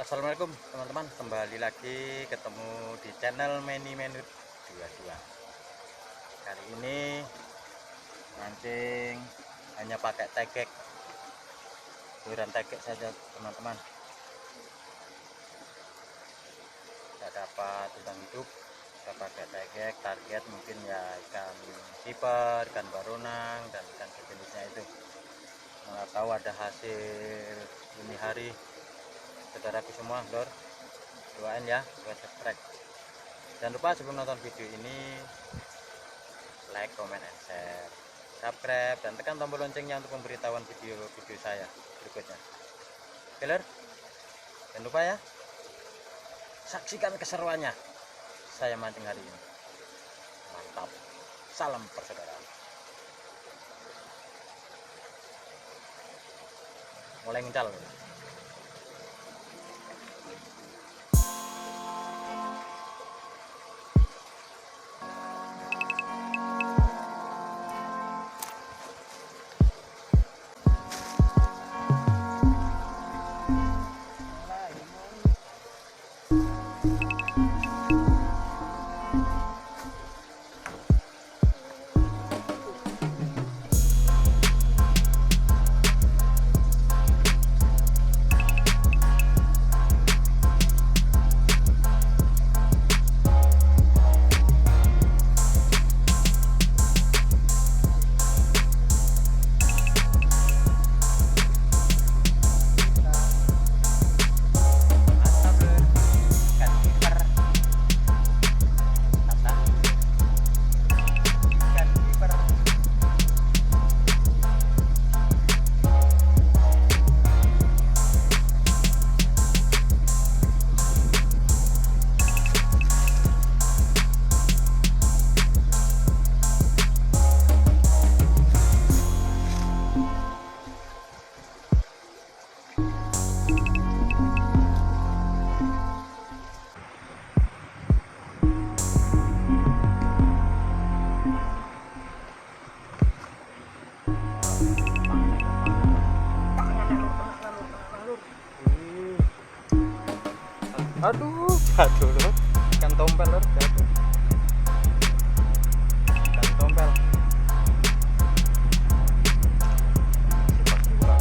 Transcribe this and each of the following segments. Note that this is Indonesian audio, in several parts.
Assalamualaikum teman-teman, kembali lagi ketemu di channel menu 22. Kali ini mancing hanya pakai tegek, joran tegek saja teman-teman. Tidak dapat udang hidup, kita pakai tegek. Target mungkin ya ikan kiper, ikan baronang, dan ikan sejenisnya itu. Nggak tahu ada hasil ini hari. Saudaraku semua, lor, doain ya, buat subscribe. Jangan lupa sebelum nonton video ini like, comment, and share, subscribe, dan tekan tombol loncengnya untuk pemberitahuan video-video saya berikutnya. Oke lor, jangan lupa ya, saksikan keseruannya saya mancing hari ini. Mantap, salam persaudaraan. Mulai ngincal. Aduh, jatuh lor, ikan tompel lor, jatuh. Ikan tompel. Sipak juga.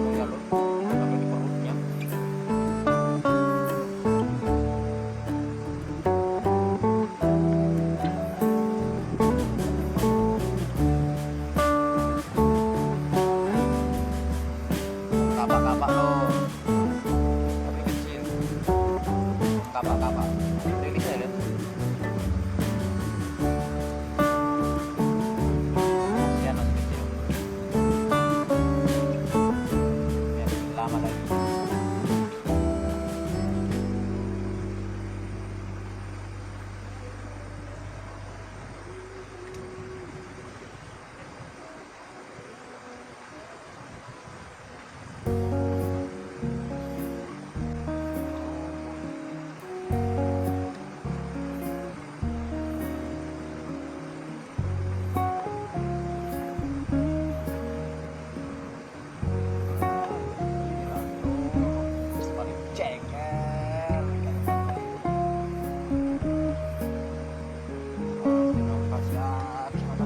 anu ya loh, sampai di perutnya. Kapak-kapak loh, tapi kecil. Kapak-kapak, rilis ya lihat. Kasihan masih kecil. Ya, lama lagi.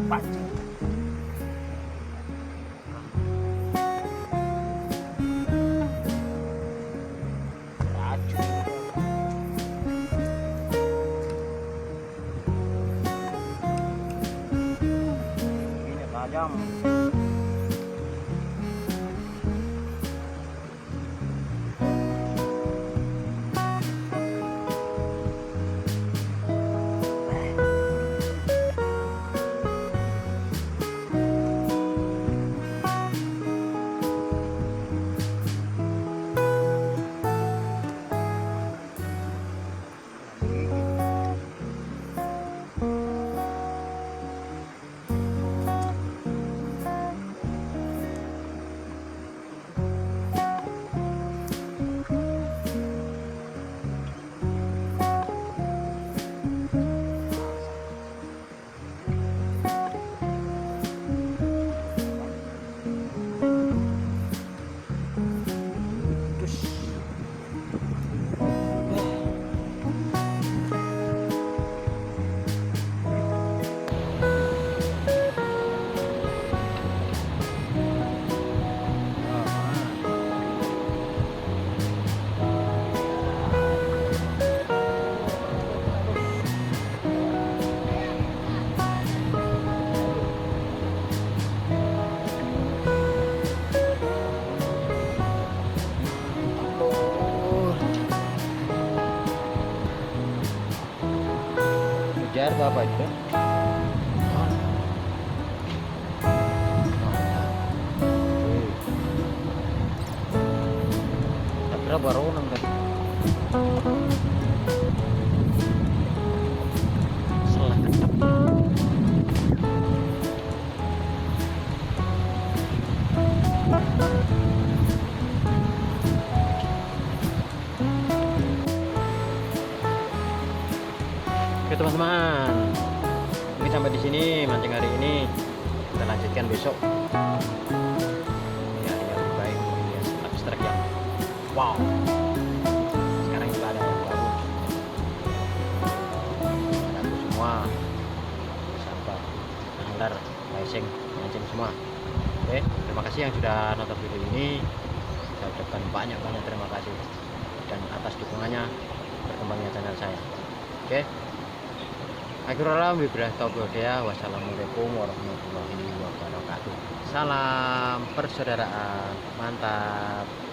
Pancing. Racun. Ini tajam. Mujair apa itu? Tak kira baru nang tadi. Salah ketep. Oke teman-teman, mungkin sampai di sini mancing hari ini. Kita lanjutkan besok. Ya, yang lebih baik ya, abstrak yang wow. Sekarang juga ada yang baru. Ada semua, sahabat, angler, mancing semua. Oke, terima kasih yang sudah nonton video ini. Saya ucapkan banyak terima kasih dan atas dukungannya berkembangnya channel saya. Oke. Wassalamualaikum warahmatullahi wabarakatuh. Salam persaudaraan, mantap.